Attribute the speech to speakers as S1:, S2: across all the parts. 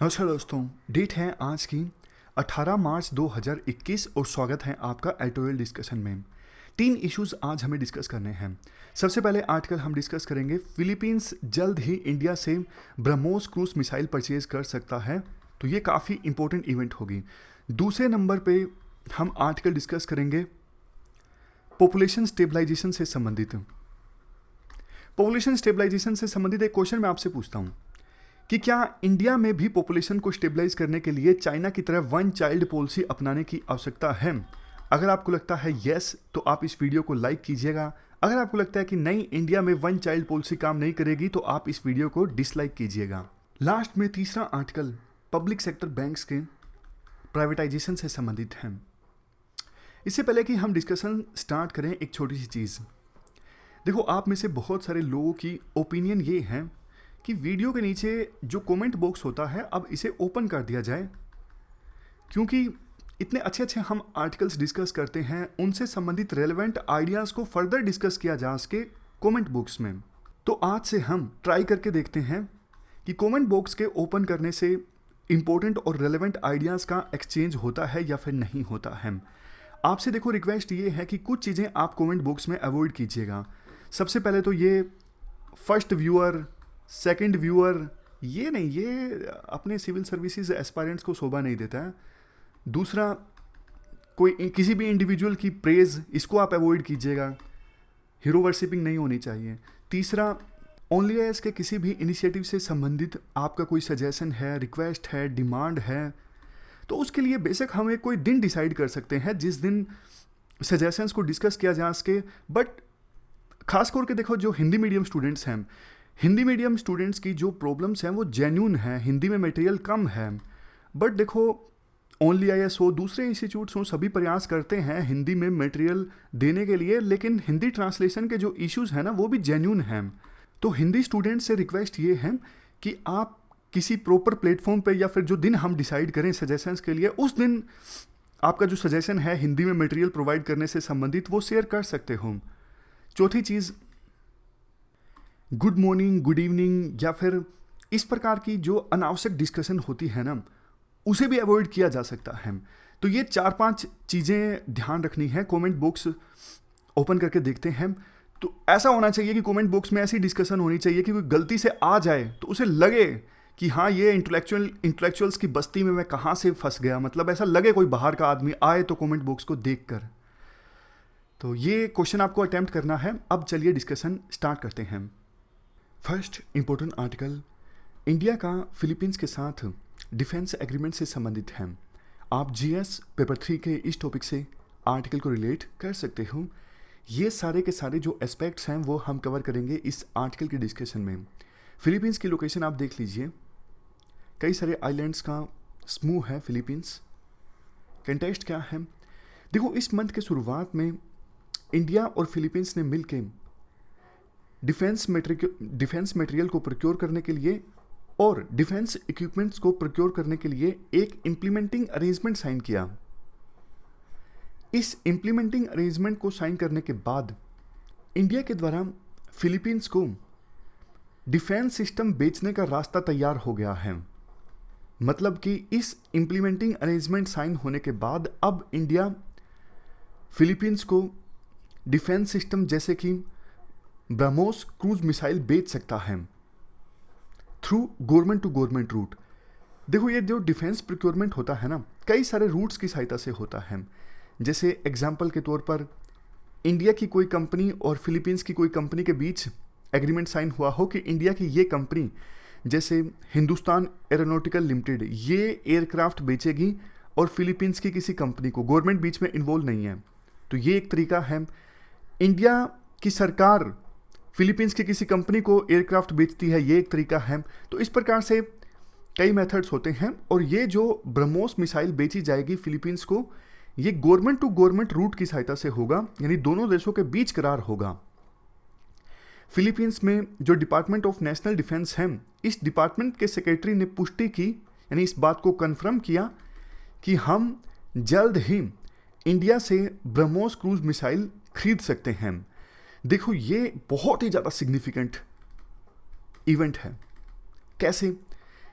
S1: नमस्कार दोस्तों। डेट है आज की 18 मार्च 2021 और स्वागत है आपका एडिटोरियल डिस्कशन में। 3 इश्यूज आज हमें डिस्कस करने हैं। सबसे पहले आर्टिकल हम डिस्कस करेंगे, फिलीपींस जल्द ही इंडिया से ब्रह्मोस क्रूज मिसाइल परचेज कर सकता है, तो ये काफ़ी इंपॉर्टेंट इवेंट होगी। दूसरे नंबर पे हम आर्टिकल डिस्कस करेंगे पॉपुलेशन स्टेबलाइजेशन से संबंधित। पॉपुलेशन स्टेबलाइजेशन से संबंधित एक क्वेश्चन मैं आपसे पूछता हूँ कि क्या इंडिया में भी पॉपुलेशन को स्टेबलाइज करने के लिए चाइना की तरह वन चाइल्ड पॉलिसी अपनाने की आवश्यकता है? अगर आपको लगता है यस, तो आप इस वीडियो को लाइक कीजिएगा। अगर आपको लगता है कि नहीं, इंडिया में वन चाइल्ड पॉलिसी काम नहीं करेगी, तो आप इस वीडियो को डिसलाइक कीजिएगा। लास्ट में तीसरा आर्टिकल पब्लिक सेक्टर बैंक्स के प्राइवेटाइजेशन से संबंधित है। इससे पहले कि हम डिस्कशन स्टार्ट करें, एक छोटी सी चीज़ देखो। आप में से बहुत सारे लोगों की ओपिनियन ये है कि वीडियो के नीचे जो कमेंट बॉक्स होता है, अब इसे ओपन कर दिया जाए, क्योंकि इतने अच्छे अच्छे हम आर्टिकल्स डिस्कस करते हैं, उनसे संबंधित रेलेवेंट आइडियाज़ को फर्दर डिस्कस किया जा सके कमेंट बॉक्स में। तो आज से हम ट्राई करके देखते हैं कि कमेंट बॉक्स के ओपन करने से इंपॉर्टेंट और रेलेवेंट आइडियाज़ का एक्सचेंज होता है या फिर नहीं होता है। आपसे देखो रिक्वेस्ट ये है कि कुछ चीज़ें आप कमेंट बॉक्स में अवॉइड कीजिएगा। सबसे पहले तो ये फर्स्ट व्यूअर, सेकंड व्यूअर, ये नहीं, ये अपने सिविल सर्विसेज एस्पायरेंट्स को शोभा नहीं देता है। दूसरा, कोई किसी भी इंडिविजुअल की प्रेज, इसको आप अवॉइड कीजिएगा। हीरो वर्शिपिंग नहीं होनी चाहिए। तीसरा, ओनली एस के किसी भी इनिशिएटिव से संबंधित आपका कोई सजेशन है, रिक्वेस्ट है, डिमांड है, तो उसके लिए बेशक हम एक कोई दिन डिसाइड कर सकते हैं जिस दिन सजेशंस को डिस्कस किया जा सके। बट खास करके देखो, जो हिंदी मीडियम स्टूडेंट्स हैं, हिंदी मीडियम स्टूडेंट्स की जो प्रॉब्लम्स हैं वो जेन्यून है। हिंदी में मटेरियल कम है, बट देखो ओनली IAS हो, दूसरे इंस्टीट्यूट्स हो, सभी प्रयास करते हैं हिंदी में मटेरियल देने के लिए, लेकिन हिंदी ट्रांसलेशन के जो इश्यूज़ हैं ना, वो भी जेन्यून हैं। तो हिंदी स्टूडेंट्स से रिक्वेस्ट ये है कि आप किसी प्रॉपर प्लेटफॉर्म पे या फिर जो दिन हम डिसाइड करें सजेशंस के लिए, उस दिन आपका जो सजेशन है हिंदी में मटेरियल प्रोवाइड करने से संबंधित, वो शेयर कर सकते हो। चौथी चीज़, गुड मॉर्निंग, गुड इवनिंग या फिर इस प्रकार की जो अनावश्यक डिस्कशन होती है ना, उसे भी अवॉइड किया जा सकता है। तो ये 4-5 चीज़ें ध्यान रखनी है। कमेंट बॉक्स ओपन करके देखते हैं, तो ऐसा होना चाहिए कि कमेंट बॉक्स में ऐसी डिस्कशन होनी चाहिए कि कोई गलती से आ जाए तो उसे लगे कि हाँ, ये इंटेलेक्चुअल्स की बस्ती में मैं कहाँ से फंस गया, मतलब ऐसा लगे कोई बाहर का आदमी आए तो कमेंट बॉक्स को देख कर। तो ये क्वेश्चन आपको अटेम्प्ट करना है। अब चलिए डिस्कशन स्टार्ट करते हैं। फर्स्ट इंपॉर्टेंट आर्टिकल इंडिया का फिलीपींस के साथ डिफेंस एग्रीमेंट से संबंधित है। आप GS पेपर 3 के इस टॉपिक से आर्टिकल को रिलेट कर सकते हो। ये सारे के सारे जो एस्पेक्ट्स हैं वो हम कवर करेंगे इस आर्टिकल के डिस्कशन में। फिलीपींस की लोकेशन आप देख लीजिए, कई सारे आइलैंड्स का समूह है फिलीपींस। कंटेक्स्ट क्या है देखो, इस मंथ के शुरुआत में इंडिया और फिलीपींस ने मिलकर डिफेंस मटेरियल को प्रोक्योर करने के लिए और डिफेंस इक्विपमेंट्स को प्रोक्योर करने के लिए एक इम्प्लीमेंटिंग अरेंजमेंट साइन किया। इस इम्प्लीमेंटिंग अरेंजमेंट को साइन करने के बाद इंडिया के द्वारा फिलीपींस को डिफेंस सिस्टम बेचने का रास्ता तैयार हो गया है। मतलब कि इस इम्प्लीमेंटिंग अरेंजमेंट साइन होने के बाद अब इंडिया फिलीपींस को डिफेंस सिस्टम जैसे कि ब्रह्मोस क्रूज मिसाइल बेच सकता है through government to government route. देखो, ये जो डिफेंस प्रोक्योरमेंट होता है ना, कई सारे रूट्स की सहायता से होता है। जैसे एग्जांपल के तौर पर इंडिया की कोई कंपनी और फिलीपींस की कोई कंपनी के बीच एग्रीमेंट साइन हुआ हो कि इंडिया की ये कंपनी, जैसे हिंदुस्तान एरोनॉटिकल लिमिटेड, ये एयरक्राफ्ट बेचेगी और फिलीपींस की किसी कंपनी को, गवर्नमेंट बीच में इन्वॉल्व नहीं है। तो ये एक तरीका है। इंडिया की सरकार फिलीपींस की किसी कंपनी को एयरक्राफ्ट बेचती है, ये एक तरीका है। तो इस प्रकार से कई मेथड्स होते हैं, और ये जो ब्रह्मोस मिसाइल बेची जाएगी फिलीपींस को, ये गवर्नमेंट टू गवर्नमेंट रूट की सहायता से होगा, यानी दोनों देशों के बीच करार होगा। फिलीपींस में जो डिपार्टमेंट ऑफ नेशनल डिफेंस है, इस डिपार्टमेंट के सेक्रेटरी ने पुष्टि की, यानी इस बात को कन्फर्म किया कि हम जल्द ही इंडिया से ब्रह्मोस क्रूज मिसाइल खरीद सकते हैं। देखो, ये बहुत ही ज़्यादा सिग्निफिकेंट इवेंट है। कैसे?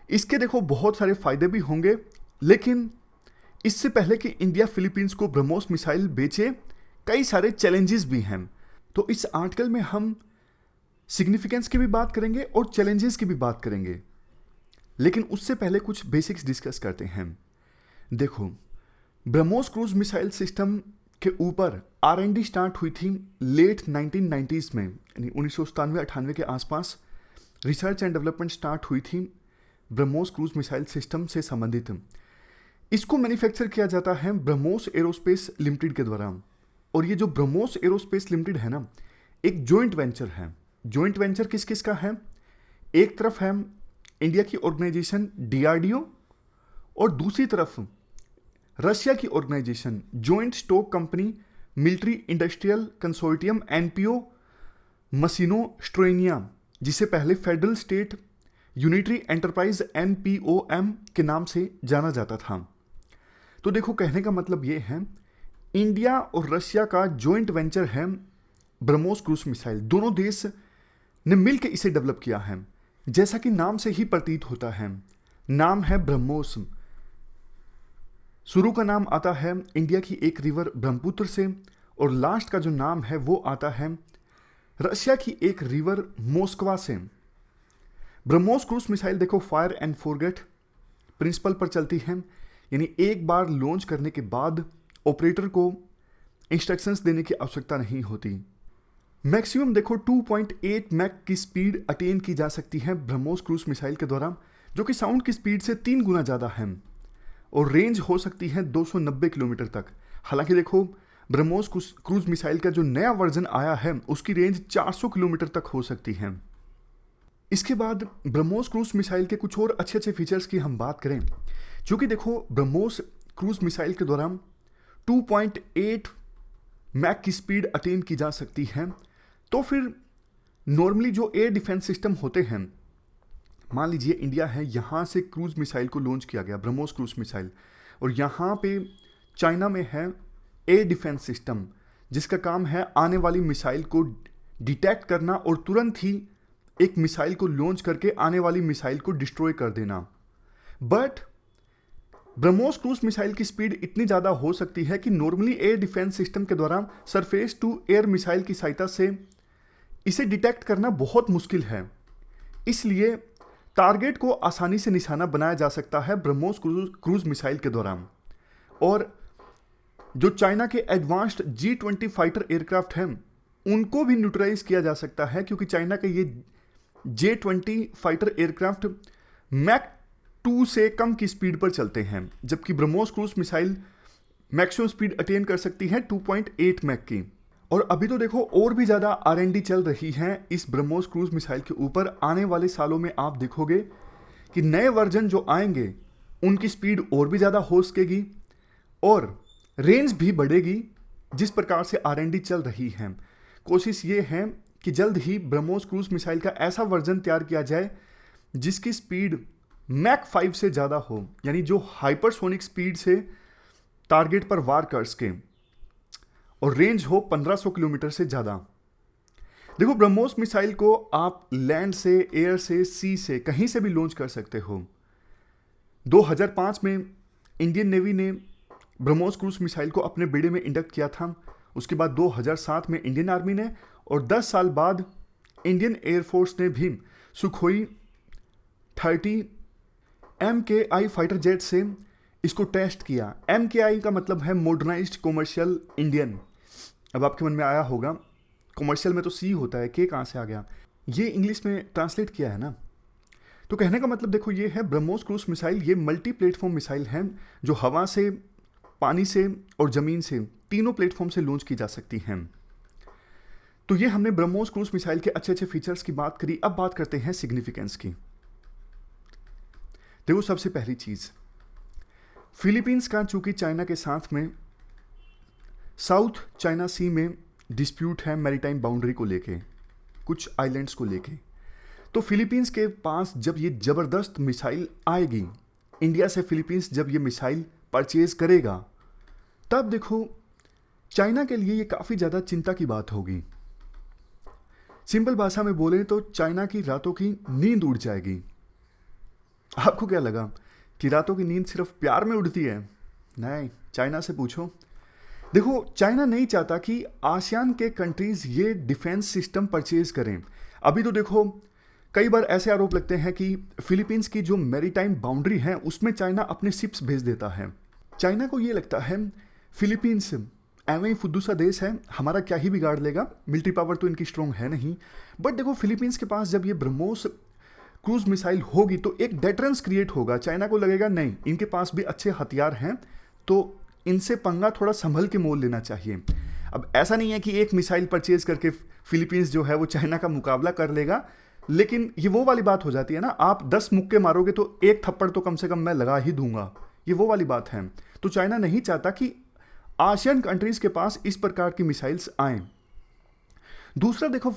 S1: इसके देखो बहुत सारे फायदे भी होंगे, लेकिन इससे पहले कि इंडिया फिलीपींस को ब्रह्मोस मिसाइल बेचे, कई सारे चैलेंजेस भी हैं। तो इस आर्टिकल में हम सिग्निफिकेंस की भी बात करेंगे और चैलेंजेस की भी बात करेंगे, लेकिन उससे पहले कुछ बेसिक्स डिस्कस करते हैं। देखो, ब्रह्मोस क्रूज मिसाइल सिस्टम के ऊपर R&D स्टार्ट हुई थी लेट 1990s में, यानी 1997-98 के आसपास रिसर्च एंड डेवलपमेंट स्टार्ट हुई थी ब्रह्मोस क्रूज मिसाइल सिस्टम से संबंधित। इसको मैन्युफैक्चर किया जाता है ब्रह्मोस एरोस्पेस लिमिटेड के द्वारा, और ये जो ब्रह्मोस एरोस्पेस लिमिटेड है ना, एक जॉइंट वेंचर है। जॉइंट वेंचर किस किस का है? एक तरफ है इंडिया की ऑर्गेनाइजेशन DRDO, और दूसरी तरफ रशिया की organisation joint stock company military industrial consortium NPO Mashinostroyeniya, जिसे पहले federal state unitary enterprise NPOM के नाम से जाना जाता था। तो देखो, कहने का मतलब ये है, इंडिया और रशिया का जॉइंट वेंचर है ब्रह्मोस क्रूज मिसाइल। दोनों देश ने मिलकर इसे डेवलप किया है। जैसा कि नाम से ही प्रतीत होता है, नाम है ब्रह्मोस। शुरू का नाम आता है इंडिया की एक रिवर ब्रह्मपुत्र से, और लास्ट का जो नाम है वो आता है रशिया की एक रिवर मोस्कवा से। ब्रह्मोस क्रूज मिसाइल देखो फायर एंड फॉरगेट प्रिंसिपल पर चलती है, यानी एक बार लॉन्च करने के बाद ऑपरेटर को इंस्ट्रक्शंस देने की आवश्यकता नहीं होती। मैक्सिमम देखो 2.8 मैक की स्पीड अटेन की जा सकती है ब्रह्मोस क्रूज मिसाइल के द्वारा, जो कि साउंड की स्पीड से 3 गुना ज़्यादा है, और रेंज हो सकती है 290 किलोमीटर तक। हालांकि देखो, ब्रह्मोस क्रूज मिसाइल का जो नया वर्जन आया है उसकी रेंज 400 किलोमीटर तक हो सकती है। इसके बाद ब्रह्मोस क्रूज मिसाइल के कुछ और अच्छे अच्छे फीचर्स की हम बात करें, क्योंकि देखो ब्रह्मोस क्रूज मिसाइल के दौरान 2.8 मैक की स्पीड अटेन की जा सकती है। तो फिर नॉर्मली जो एयर डिफेंस सिस्टम होते हैं, मान लीजिए इंडिया है, यहाँ से क्रूज मिसाइल को लॉन्च किया गया ब्रह्मोस क्रूज मिसाइल, और यहाँ पे चाइना में है एयर डिफेंस सिस्टम, जिसका काम है आने वाली मिसाइल को डिटेक्ट करना और तुरंत ही एक मिसाइल को लॉन्च करके आने वाली मिसाइल को डिस्ट्रॉय कर देना। बट ब्रह्मोस क्रूज मिसाइल की स्पीड इतनी ज़्यादा हो सकती है कि नॉर्मली एयर डिफेंस सिस्टम के द्वारा सरफेस टू एयर मिसाइल की सहायता से इसे डिटेक्ट करना बहुत मुश्किल है। इसलिए टारगेट को आसानी से निशाना बनाया जा सकता है ब्रह्मोस क्रूज मिसाइल के दौरान। और जो चाइना के एडवांस्ड G20 फाइटर एयरक्राफ्ट हैं, उनको भी न्यूट्रलाइज किया जा सकता है, क्योंकि चाइना के ये J20 फाइटर एयरक्राफ्ट मैक 2 से कम की स्पीड पर चलते हैं, जबकि BrahMos cruise missile maximum speed attain कर सकती है 2.8 मैक की। और अभी तो देखो और भी ज़्यादा R&D चल रही है इस ब्रह्मोस क्रूज मिसाइल के ऊपर। आने वाले सालों में आप देखोगे कि नए वर्जन जो आएंगे उनकी स्पीड और भी ज़्यादा हो सकेगी और रेंज भी बढ़ेगी। जिस प्रकार से R&D चल रही है, कोशिश ये है कि जल्द ही ब्रह्मोस क्रूज मिसाइल का ऐसा वर्जन तैयार किया जाए जिसकी स्पीड मैक 5 से ज़्यादा हो, यानी जो हाइपरसोनिक स्पीड से टारगेट पर वार कर सके, और रेंज हो 1500 किलोमीटर से ज़्यादा। देखो, ब्रह्मोस मिसाइल को आप लैंड से, एयर से, सी से, कहीं से भी लॉन्च कर सकते हो। 2005 में इंडियन नेवी ने ब्रह्मोस क्रूज मिसाइल को अपने बेड़े में इंडक्ट किया था। उसके बाद 2007 में इंडियन आर्मी ने, और 10 साल बाद इंडियन एयरफोर्स ने भी सुखोई 30 MKI फाइटर जेट से इसको टेस्ट किया। MKI का मतलब है मॉडर्नाइज्ड कॉमर्शियल इंडियन। अब आपके मन में आया होगा, कॉमर्शियल में तो C होता है, K कहाँ से आ गया? ये इंग्लिश में ट्रांसलेट किया है ना। तो कहने का मतलब देखो, ये है ब्रह्मोस क्रूज मिसाइल। ये मल्टी प्लेटफॉर्म मिसाइल है जो हवा से, पानी से और ज़मीन से, तीनों प्लेटफॉर्म से लॉन्च की जा सकती हैं। तो ये हमने ब्रह्मोस क्रूज मिसाइल के अच्छे अच्छे फीचर्स की बात करी। अब बात करते हैं सिग्निफिकेंस की। देखो, सबसे पहली चीज़, फिलीपींस का चूंकि चाइना के साथ में साउथ चाइना सी में डिस्प्यूट है मैरीटाइम बाउंड्री को लेके, कुछ आइलैंड्स को लेके, तो फिलीपींस के पास जब ये ज़बरदस्त मिसाइल आएगी, इंडिया से फिलीपींस जब ये मिसाइल परचेज करेगा, तब देखो चाइना के लिए ये काफ़ी ज़्यादा चिंता की बात होगी। सिंपल भाषा में बोलें तो चाइना की रातों की नींद उड़ जाएगी। आपको क्या लगा कि रातों की नींद सिर्फ प्यार में उड़ती है? नहीं, चाइना से पूछो। देखो, चाइना नहीं चाहता कि आसियान के कंट्रीज ये डिफेंस सिस्टम परचेज करें। अभी तो देखो, कई बार ऐसे आरोप लगते हैं कि फिलीपींस की जो मैरीटाइम बाउंड्री है उसमें चाइना अपने शिप्स भेज देता है। चाइना को ये लगता है फिलीपींस एवं फुद्दू सा देश है, हमारा क्या ही बिगाड़ लेगा, मिलिट्री पावर तो इनकी स्ट्रॉन्ग है नहीं। बट देखो, फिलीपींस के पास जब ये ब्रह्मोस क्रूज मिसाइल होगी तो एक डेटरेंस क्रिएट होगा। चाइना को लगेगा नहीं, इनके पास भी अच्छे हथियार हैं, तो इनसे पंगा थोड़ा संभल के मोल लेना चाहिए। अब ऐसा नहीं है कि एक मिसाइल परचेज करके फिलीपींस जो है वो चाइना का मुकाबला कर लेगा, लेकिन ये वो वाली बात हो जाती है ना, आप 10 मुक्के मारोगे तो एक थप्पड़ तो कम से कम मैं लगा ही दूंगा, ये वो वाली बात है। तो चाइना नहीं चाहता कि आसियन कंट्रीज के पास इस प्रकार की मिसाइल्स आए। दूसरा देखो,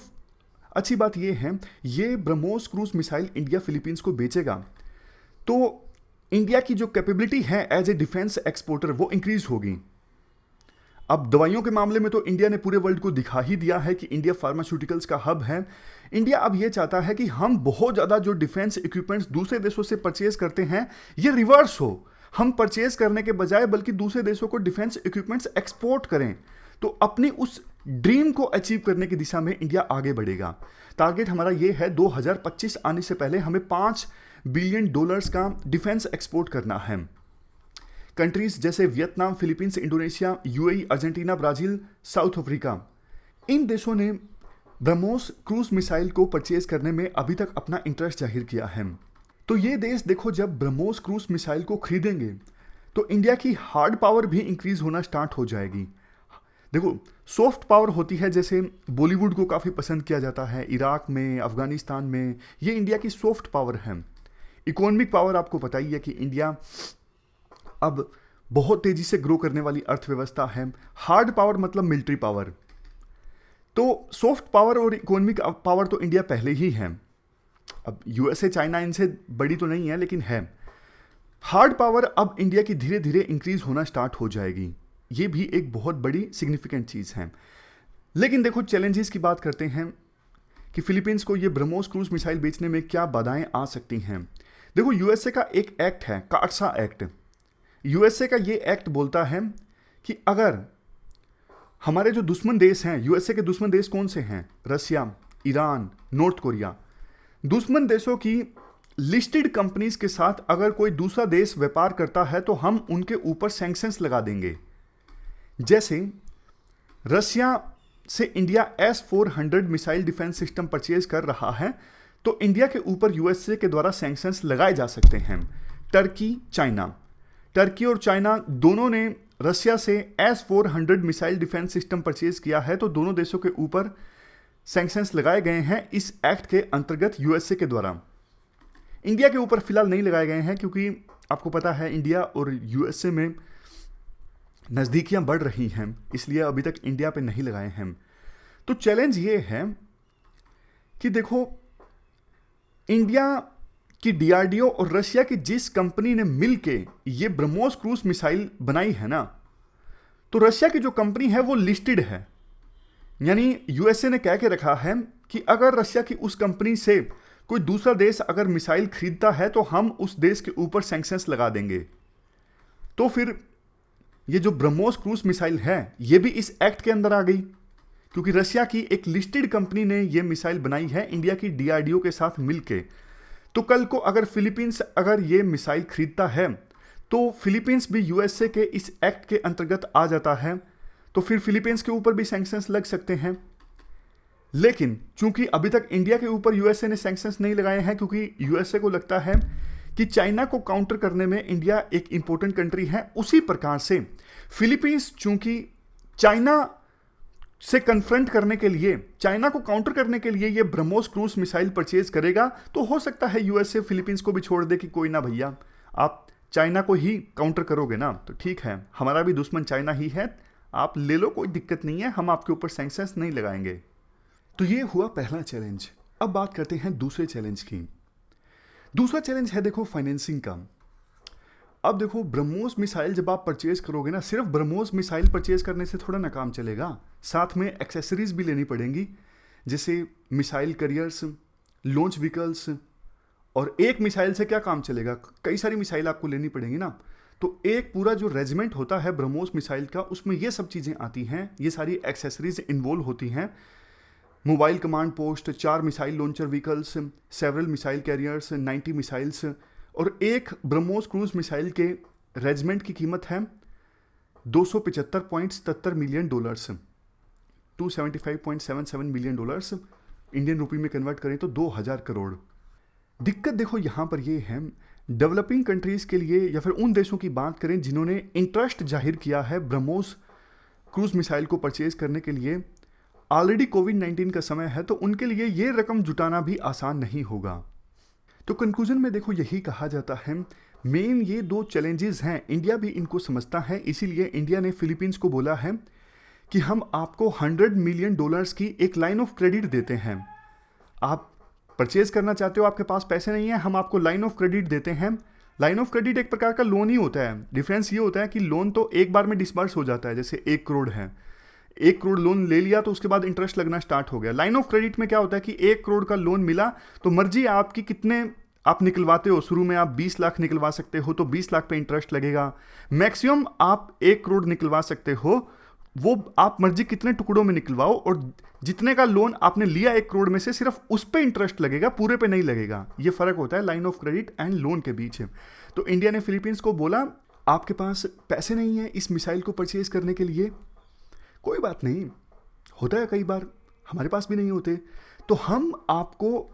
S1: अच्छी बात यह है, ये BrahMos cruise missile India Philippines को बेचेगा तो इंडिया की जो कैपेबिलिटी है एज ए डिफेंस एक्सपोर्टर वो इंक्रीज होगी। अब दवाइयों के मामले में तो इंडिया ने पूरे वर्ल्ड को दिखा ही दिया है कि इंडिया फार्मास्यूटिकल्स का हब है। इंडिया अब ये चाहता है कि हम बहुत ज़्यादा जो डिफेंस इक्विपमेंट्स दूसरे देशों से परचेज करते हैं ये रिवर्स हो, हम परचेज करने के बजाय बल्कि दूसरे देशों को डिफेंस इक्विपमेंट्स एक्सपोर्ट करें। तो अपनी उस ड्रीम को अचीव करने की दिशा में इंडिया आगे बढ़ेगा। टारगेट हमारा ये है 2025 आने से पहले हमें $5 बिलियन का डिफेंस एक्सपोर्ट करना है। कंट्रीज जैसे Vietnam, Philippines, Indonesia, UAE, Argentina, Brazil, South Africa, इन देशों ने ब्रह्मोस क्रूज मिसाइल को परचेज करने में अभी तक अपना इंटरेस्ट जाहिर किया है। तो ये देश देखो, जब ब्रह्मोस क्रूज मिसाइल को खरीदेंगे तो इंडिया की हार्ड पावर भी इंक्रीज होना स्टार्ट हो जाएगी। देखो, सॉफ्ट पावर होती है, जैसे बॉलीवुड को काफ़ी पसंद किया जाता है, इराक में, अफगानिस्तान में, ये इंडिया की सॉफ्ट पावर है। इकोनॉमिक पावर आपको पता ही है कि इंडिया अब बहुत तेजी से ग्रो करने वाली अर्थव्यवस्था है। हार्ड पावर मतलब मिलिट्री पावर। तो सॉफ्ट पावर और इकोनॉमिक पावर तो इंडिया पहले ही है। अब यूएसए, चाइना इनसे बड़ी तो नहीं है, लेकिन है। हार्ड पावर अब इंडिया की धीरे धीरे इंक्रीज होना स्टार्ट हो जाएगी। ये भी एक बहुत बड़ी सिग्निफिकेंट चीज़ है। लेकिन देखो, चैलेंजेस की बात करते हैं कि फिलीपींस को ये ब्रह्मोस क्रूज मिसाइल बेचने में क्या बाधाएं आ सकती हैं। देखो, यूएसए का एक एक्ट है, काटसा एक्ट। यूएसए का ये एक्ट बोलता है कि अगर हमारे जो दुश्मन देश हैं, यूएसए के दुश्मन देश कौन से हैं? रसिया, ईरान, नॉर्थ कोरिया। दुश्मन देशों की लिस्टेड कंपनीज के साथ अगर कोई दूसरा देश व्यापार करता है तो हम उनके ऊपर सैंक्शंस लगा देंगे। जैसे रसिया से India S-400 missile defence system purchase कर रहा है तो इंडिया के ऊपर यूएसए के द्वारा सैंक्शंस लगाए जा सकते हैं। टर्की और चाइना दोनों ने रसिया से S-400 missile defence system purchase किया है, तो दोनों देशों के ऊपर सैंक्शंस लगाए गए हैं इस एक्ट के अंतर्गत यूएसए के द्वारा। इंडिया के ऊपर फिलहाल नहीं लगाए गए हैं क्योंकि आपको पता है इंडिया और यूएसए में नज़दीकियां बढ़ रही हैं, इसलिए अभी तक इंडिया पे नहीं लगाए हैं। तो चैलेंज ये है कि देखो, इंडिया की डीआरडीओ और रशिया की जिस कंपनी ने मिलके ये ब्रह्मोस क्रूज मिसाइल बनाई है ना, तो रशिया की जो कंपनी है वो लिस्टेड है। यानी यूएसए ने कह के रखा है कि अगर रशिया की उस कंपनी से कोई दूसरा देश अगर मिसाइल खरीदता है तो हम उस देश के ऊपर सैंक्शंस लगा देंगे। तो फिर ये जो ब्रह्मोस क्रूज मिसाइल है ये भी इस एक्ट के अंदर आ गई, क्योंकि रशिया की एक लिस्टेड कंपनी ने ये मिसाइल बनाई है इंडिया की डीआरडीओ के साथ मिलके। तो कल को अगर फिलीपींस अगर ये मिसाइल खरीदता है तो फिलीपींस भी यूएसए के इस एक्ट के अंतर्गत आ जाता है, तो फिर फिलीपींस के ऊपर भी सैंक्शंस लग सकते हैं। लेकिन चूंकि अभी तक इंडिया के ऊपर यूएसए ने सैंक्शंस नहीं लगाए हैं, क्योंकि यूएसए को लगता है कि चाइना को काउंटर करने में इंडिया एक इंपॉर्टेंट कंट्री है। उसी प्रकार से फिलीपींस चूंकि चाइना से कन्फ्रंट करने के लिए, चाइना को काउंटर करने के लिए ये ब्रह्मोस क्रूज मिसाइल परचेज करेगा, तो हो सकता है यूएसए फिलीपींस को भी छोड़ दे कि कोई ना भैया, आप चाइना को ही काउंटर करोगे ना, तो ठीक है, हमारा भी दुश्मन चाइना ही है, आप ले लो, कोई दिक्कत नहीं है, हम आपके ऊपर सैंक्शंस नहीं लगाएंगे। तो ये हुआ पहला चैलेंज। अब बात करते हैं दूसरे चैलेंज की। दूसरा चैलेंज है देखो फाइनेंसिंग का। अब देखो, ब्रह्मोस मिसाइल जब आप परचेज करोगे ना, सिर्फ ब्रह्मोस मिसाइल परचेज करने से थोड़ा ना काम चलेगा, साथ में एक्सेसरीज भी लेनी पड़ेंगी, जैसे मिसाइल कैरियर्स, लॉन्च व्हीकल्स और एक मिसाइल से क्या काम चलेगा, कई सारी मिसाइल आपको लेनी पड़ेंगी ना। तो एक पूरा जो रेजिमेंट होता है ब्रह्मोस मिसाइल का, उसमें ये सब चीज़ें आती हैं, ये सारी एक्सेसरीज इन्वॉल्व होती हैं। Mobile command post, 4 missile launcher vehicles, several missile carriers, 90 missiles, और एक ब्रह्मोस क्रूज मिसाइल के रेजिमेंट की कीमत है $275.77 मिलियन, $275.77 मिलियन, इंडियन रुपी में कन्वर्ट करें तो 2000 करोड़। दिक्कत देखो यहाँ पर ये है, डेवलपिंग कंट्रीज़ के लिए या फिर उन देशों की बात करें जिन्होंने इंटरेस्ट जाहिर किया है ब्रह्मोस क्रूज मिसाइल को परचेज करने के लिए, ऑलरेडी कोविड-19 का समय है, तो उनके लिए ये रकम जुटाना भी आसान नहीं होगा। तो कंक्लूजन में देखो यही कहा जाता है, मेन ये 2 चैलेंजेस हैं, इंडिया भी इनको समझता है, इसीलिए इंडिया ने फिलीपींस को बोला है कि हम आपको $100 मिलियन की एक लाइन ऑफ क्रेडिट देते हैं। आप परचेज करना चाहते हो, आपके पास पैसे नहीं है, हम आपको लाइन ऑफ क्रेडिट देते हैं। लाइन ऑफ क्रेडिट एक प्रकार का लोन ही होता है। डिफरेंस ये होता है कि लोन तो एक बार में डिस्बर्स हो जाता है, जैसे 1 करोड़ है, 1 करोड़ लोन ले लिया तो उसके बाद इंटरेस्ट लगना स्टार्ट हो गया। लाइन ऑफ क्रेडिट में क्या होता है कि 1 करोड़ का लोन मिला तो मर्जी आपकी कितने आप निकलवाते हो। शुरू में आप 20 लाख निकलवा सकते हो तो 20 लाख पे इंटरेस्ट लगेगा। मैक्सिमम आप 1 करोड़ निकलवा सकते हो, वो आप मर्जी कितने टुकड़ों में निकलवाओ, और जितने का लोन आपने लिया 1 करोड़ में से सिर्फ उस पे इंटरेस्ट लगेगा, पूरे पे नहीं लगेगा। ये फर्क होता है line of credit and loan के बीच। तो इंडिया ने फिलीपींस को बोला आपके पास पैसे नहीं है इस मिसाइल को परचेज करने के लिए, कोई बात नहीं, होता है कई बार, हमारे पास भी नहीं होते, तो हम आपको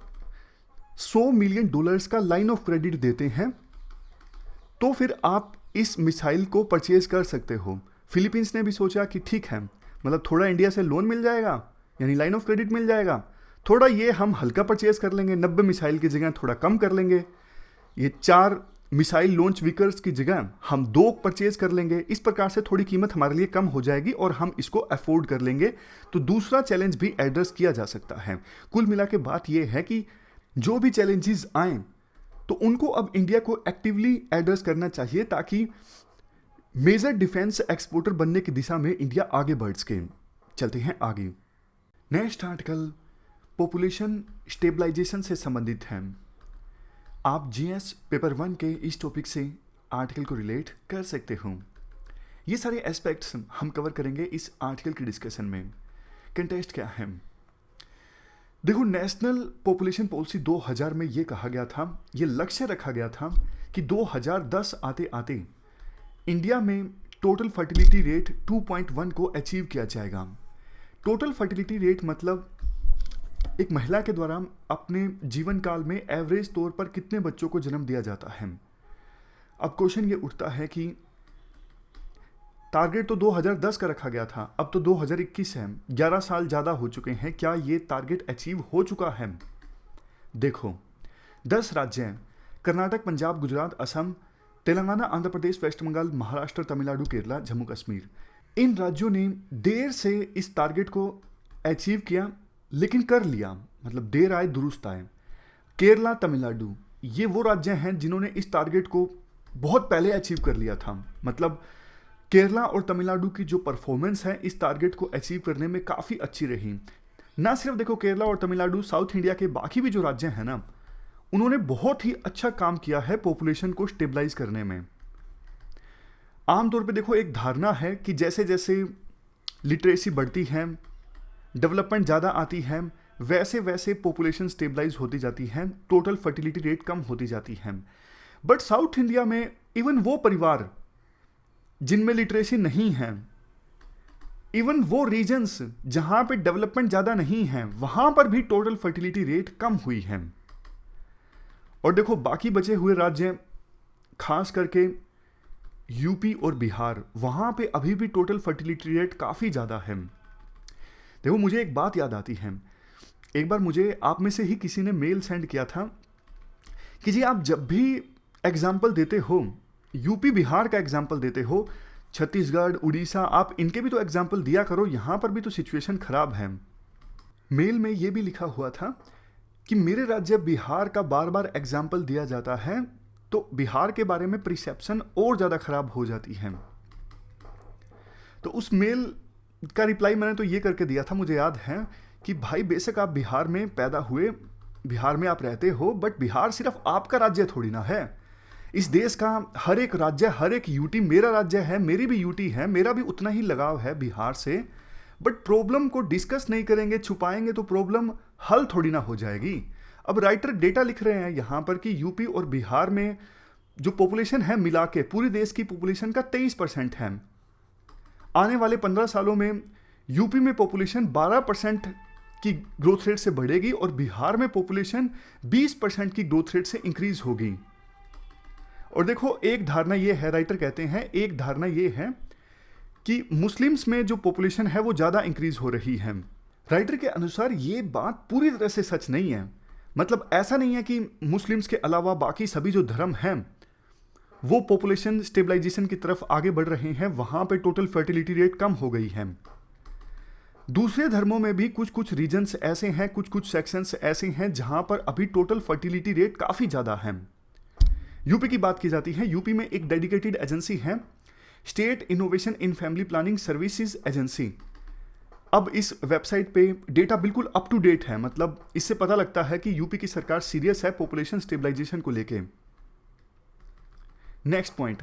S1: $100 मिलियन का लाइन ऑफ क्रेडिट देते हैं, तो फिर आप इस मिसाइल को परचेज कर सकते हो। फिलीपींस ने भी सोचा कि ठीक है, मतलब थोड़ा इंडिया से लोन मिल जाएगा, यानी लाइन ऑफ क्रेडिट मिल जाएगा, थोड़ा ये हम हल्का परचेज कर लेंगे, 90 मिसाइल की जगह थोड़ा कम कर लेंगे, ये 4 मिसाइल लॉन्च व्हीकल्स की जगह हम 2 परचेज कर लेंगे, इस प्रकार से थोड़ी कीमत हमारे लिए कम हो जाएगी और हम इसको अफोर्ड कर लेंगे। तो दूसरा चैलेंज भी एड्रेस किया जा सकता है। कुल मिला के बात यह है कि जो भी चैलेंजेस आए तो उनको अब इंडिया को एक्टिवली एड्रेस करना चाहिए, ताकि मेजर डिफेंस एक्सपोर्टर बनने की दिशा में इंडिया आगे बढ़ सके। चलते हैं आगे। नेक्स्ट आर्टिकल पॉपुलेशन स्टेबलाइजेशन से संबंधित है। आप जीएस पेपर 1 के इस टॉपिक से आर्टिकल को रिलेट कर सकते हो। ये सारे एस्पेक्ट्स हम कवर करेंगे इस आर्टिकल की डिस्कशन में। कंटेस्ट क्या है, देखो, नेशनल पॉपुलेशन पॉलिसी 2000 में ये कहा गया था, ये लक्ष्य रखा गया था कि 2010 आते आते इंडिया में टोटल फर्टिलिटी रेट 2.1 को अचीव किया जाएगा। टोटल फर्टिलिटी रेट मतलब एक महिला के द्वारा अपने जीवन काल में एवरेज तौर पर कितने बच्चों को जन्म दिया जाता है। अब क्वेश्चन ये उठता है कि टारगेट तो 2010 का रखा गया था, अब तो 2021 है, 11 साल ज़्यादा हो चुके हैं, क्या ये टारगेट अचीव हो चुका है? देखो, 10 राज्य हैं, कर्नाटक, पंजाब, गुजरात, असम, तेलंगाना, आंध्र प्रदेश, वेस्ट बंगाल, महाराष्ट्र, तमिलनाडु, केरला, जम्मू कश्मीर। इन राज्यों ने देर से इस टारगेट को अचीव किया, लेकिन कर लिया, मतलब देर आए दुरुस्त आए। केरला, तमिलनाडु, ये वो राज्य हैं जिन्होंने इस टारगेट को बहुत पहले अचीव कर लिया था। मतलब केरला और तमिलनाडु की जो परफॉर्मेंस है इस टारगेट को अचीव करने में काफ़ी अच्छी रही। ना सिर्फ देखो केरला और तमिलनाडु, साउथ इंडिया के बाकी भी जो राज्य हैं ना, उन्होंने बहुत ही अच्छा काम किया है पॉपुलेशन को स्टेबलाइज करने में। आमतौर पे देखो, एक धारणा है कि जैसे जैसे लिटरेसी बढ़ती है, डेवलपमेंट ज़्यादा आती है, वैसे वैसे पॉपुलेशन स्टेबलाइज होती जाती है, टोटल फर्टिलिटी रेट कम होती जाती है। बट साउथ इंडिया में इवन वो परिवार जिनमें लिटरेसी नहीं है, इवन वो रीजन्स जहाँ पे डेवलपमेंट ज़्यादा नहीं है, वहाँ पर भी टोटल फर्टिलिटी रेट कम हुई है। और देखो, बाकी बचे हुए राज्य, खास करके यूपी और बिहार, वहाँ पे अभी भी टोटल फर्टिलिटी रेट काफ़ी ज़्यादा है। देखो, मुझे एक बात याद आती है, एक बार मुझे आप में से ही किसी ने मेल सेंड किया था कि जी आप जब भी एग्जाम्पल देते हो, यूपी बिहार का एग्जाम्पल देते हो, छत्तीसगढ़, उड़ीसा, आप इनके भी तो एग्जाम्पल दिया करो, यहाँ पर भी तो सिचुएशन खराब है। मेल में ये भी लिखा हुआ था कि मेरे राज्य बिहार का बार बार एग्जाम्पल दिया जाता है, तो बिहार के बारे में परसेप्शन और ज़्यादा खराब हो जाती है। तो उस मेल का रिप्लाई मैंने तो ये करके दिया था, मुझे याद है कि भाई बेशक आप बिहार में पैदा हुए, बिहार में आप रहते हो, बट बिहार सिर्फ आपका राज्य थोड़ी ना है। इस देश का हर एक राज्य, हर एक यूटी मेरा राज्य है, मेरी भी यूटी है, मेरा भी उतना ही लगाव है बिहार से। बट प्रॉब्लम को डिस्कस नहीं करेंगे, छुपाएंगे तो प्रॉब्लम हल थोड़ी ना हो जाएगी। अब राइटर डेटा लिख रहे हैं यहाँ पर कि यूपी और बिहार में जो पॉपुलेशन है मिला के पूरे देश की पॉपुलेशन का 23% है। आने वाले 15 सालों में यूपी में पॉपुलेशन 12% की ग्रोथ रेट से बढ़ेगी और बिहार में पॉपुलेशन 20% की ग्रोथ रेट से इंक्रीज होगी। और देखो, एक धारणा ये है, राइटर कहते हैं एक धारणा ये है कि मुस्लिम्स में जो पॉपुलेशन है वो ज़्यादा इंक्रीज हो रही है। राइटर के अनुसार ये बात पूरी तरह से सच नहीं है। मतलब ऐसा नहीं है कि मुस्लिम्स के अलावा बाकी सभी जो धर्म हैं वो पॉपुलेशन स्टेबलाइजेशन की तरफ आगे बढ़ रहे हैं, वहाँ पे टोटल फर्टिलिटी रेट कम हो गई है। दूसरे धर्मों में भी कुछ कुछ रीजन्स ऐसे हैं, कुछ कुछ सेक्शंस ऐसे हैं जहाँ पर अभी टोटल फर्टिलिटी रेट काफ़ी ज़्यादा है। यूपी की बात की जाती है, यूपी में एक डेडिकेटेड एजेंसी है, state innovation in family planning services agency. अब इस वेबसाइट पे डेटा बिल्कुल अप टू डेट है, मतलब इससे पता लगता है कि यूपी की सरकार सीरियस है पॉपुलेशन स्टेबलाइजेशन को लेके। नेक्स्ट पॉइंट,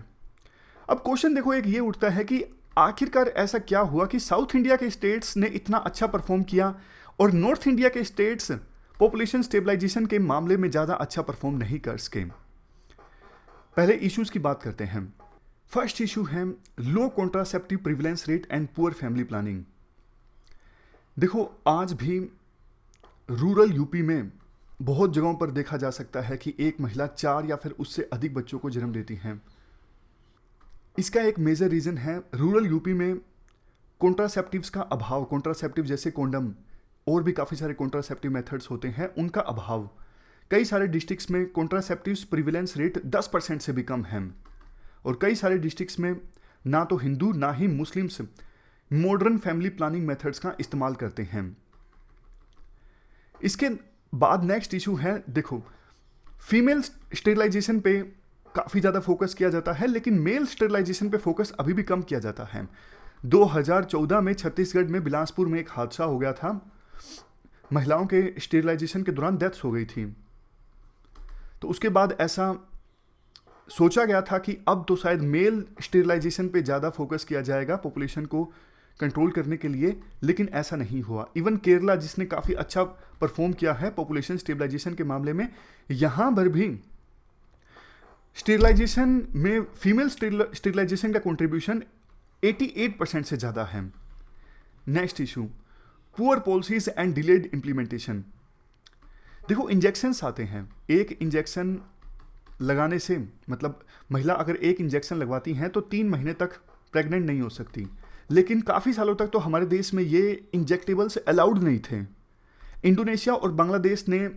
S1: अब क्वेश्चन देखो एक ये उठता है कि आखिरकार ऐसा क्या हुआ कि साउथ इंडिया के स्टेट्स ने इतना अच्छा परफॉर्म किया और नॉर्थ इंडिया के स्टेट्स पॉपुलेशन स्टेबलाइजेशन के मामले में ज़्यादा अच्छा परफॉर्म नहीं कर सके। पहले इश्यूज की बात करते हैं। फर्स्ट इशू है low contraceptive prevalence rate and poor family planning. देखो, आज भी रूरल यूपी में बहुत जगहों पर देखा जा सकता है कि एक महिला 4 या फिर उससे अधिक बच्चों को जन्म देती हैं। इसका एक मेजर रीज़न है रूरल यूपी में कॉन्ट्रासेप्टिव्स का अभाव। कॉन्ट्रासेप्टिव जैसे कॉन्डम और भी काफ़ी सारे कॉन्ट्रासेप्टिव मेथड्स होते हैं, उनका अभाव। कई सारे डिस्ट्रिक्ट्स में कॉन्ट्रासेप्टिव्स प्रिविलेंस रेट 10% से भी कम है और कई सारे डिस्ट्रिक्ट्स में ना तो हिंदू ना ही Muslims modern family planning methods का इस्तेमाल करते हैं। इसके बाद नेक्स्ट इशू है, देखो, फीमेल स्टेरिलाइजेशन पे काफ़ी ज़्यादा फोकस किया जाता है, लेकिन मेल स्टेरिलाइजेशन पे फोकस अभी भी कम किया जाता है। 2014 में छत्तीसगढ़ में बिलासपुर में एक हादसा हो गया था, महिलाओं के स्टेरिलाइजेशन के दौरान डेथ्स हो गई थी। तो उसके बाद ऐसा सोचा गया था कि अब तो शायद मेल स्टेरिलाइजेशन पे ज़्यादा फोकस किया जाएगा पॉपुलेशन को कंट्रोल करने के लिए, लेकिन ऐसा नहीं हुआ। इवन केरला, जिसने काफ़ी अच्छा परफॉर्म किया है पॉपुलेशन स्टेबलाइजेशन के मामले में, यहाँ पर भी स्टेरिलाइजेशन में फीमेल स्टेरिलाइजेशन का कंट्रीब्यूशन 88% से ज़्यादा है। Next issue, poor policies and delayed implementation. देखो, इंजेक्शंस आते हैं, एक इंजेक्शन लगाने से, मतलब महिला अगर एक इंजेक्शन लगवाती हैं तो 3 महीने तक प्रेग्नेंट नहीं हो सकती, लेकिन काफ़ी सालों तक तो हमारे देश में ये इंजेक्टेबल्स अलाउड नहीं थे। इंडोनेशिया और बांग्लादेश ने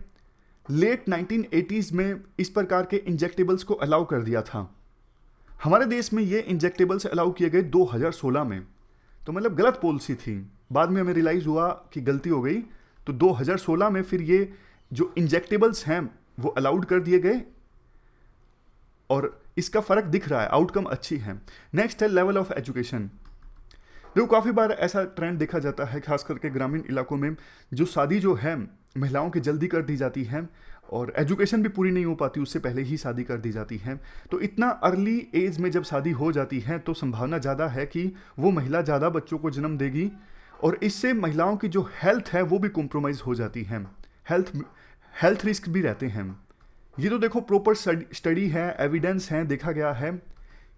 S1: लेट 1980s में इस प्रकार के इंजेक्टेबल्स को अलाउ कर दिया था। हमारे देश में ये इंजेक्टेबल्स अलाउ किए गए 2016 में, तो मतलब गलत पॉलिसी थी। बाद में हमें रियलाइज़ हुआ कि गलती हो गई, तो 2016 में फिर ये जो इंजेक्टेबल्स हैं वो अलाउड कर दिए गए और इसका फ़र्क दिख रहा है, आउटकम अच्छी है। नेक्स्ट है लेवल ऑफ एजुकेशन। देखो, काफ़ी बार ऐसा ट्रेंड देखा जाता है, खास करके ग्रामीण इलाकों में, जो शादी जो है महिलाओं की जल्दी कर दी जाती है और एजुकेशन भी पूरी नहीं हो पाती, उससे पहले ही शादी कर दी जाती है। तो इतना अर्ली एज में जब शादी हो जाती है तो संभावना ज़्यादा है कि वो महिला ज़्यादा बच्चों को जन्म देगी और इससे महिलाओं की जो हेल्थ है वो भी कॉम्प्रोमाइज़ हो जाती है, हेल्थ रिस्क भी रहते हैं। ये तो देखो प्रॉपर स्टडी है, एविडेंस है, देखा गया है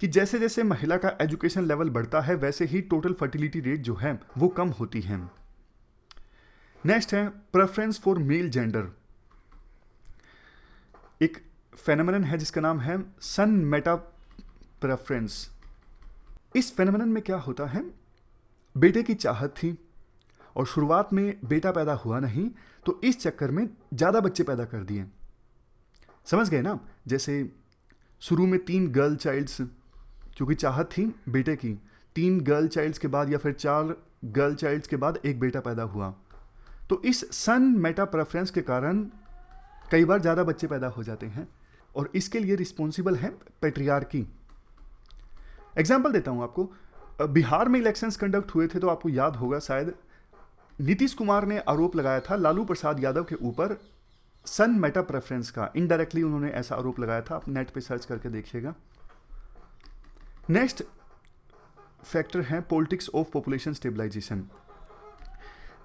S1: कि जैसे जैसे महिला का एजुकेशन लेवल बढ़ता है वैसे ही टोटल फर्टिलिटी रेट जो है वो कम होती है। नेक्स्ट है प्रेफरेंस फॉर मेल जेंडर। एक फेनोमेनन है जिसका नाम है सन मेटा प्रेफरेंस। इस फेनोमेनन में क्या होता है, बेटे की चाहत थी और शुरुआत में बेटा पैदा हुआ नहीं, तो इस चक्कर में ज़्यादा बच्चे पैदा कर दिए। समझ गए ना, जैसे शुरू में 3 गर्ल चाइल्ड्स, क्योंकि चाहत थी बेटे की, 3 गर्ल चाइल्ड्स के बाद या फिर 4 गर्ल चाइल्ड्स के बाद एक बेटा पैदा हुआ। तो इस सन मेटा प्रेफरेंस के कारण कई बार ज़्यादा बच्चे पैदा हो जाते हैं और इसके लिए रिस्पॉन्सिबल है पैट्रियार्की। एग्जाम्पल देता हूँ आपको, बिहार में इलेक्शंस कंडक्ट हुए थे तो आपको याद होगा शायद, नीतीश कुमार ने आरोप लगाया था लालू प्रसाद यादव के ऊपर सन मेटा प्रेफरेंस का, इनडायरेक्टली उन्होंने ऐसा आरोप लगाया था, आप नेट पे सर्च करके देखिएगा। नेक्स्ट फैक्टर है पॉलिटिक्स ऑफ पॉपुलेशन स्टेबलाइजेशन।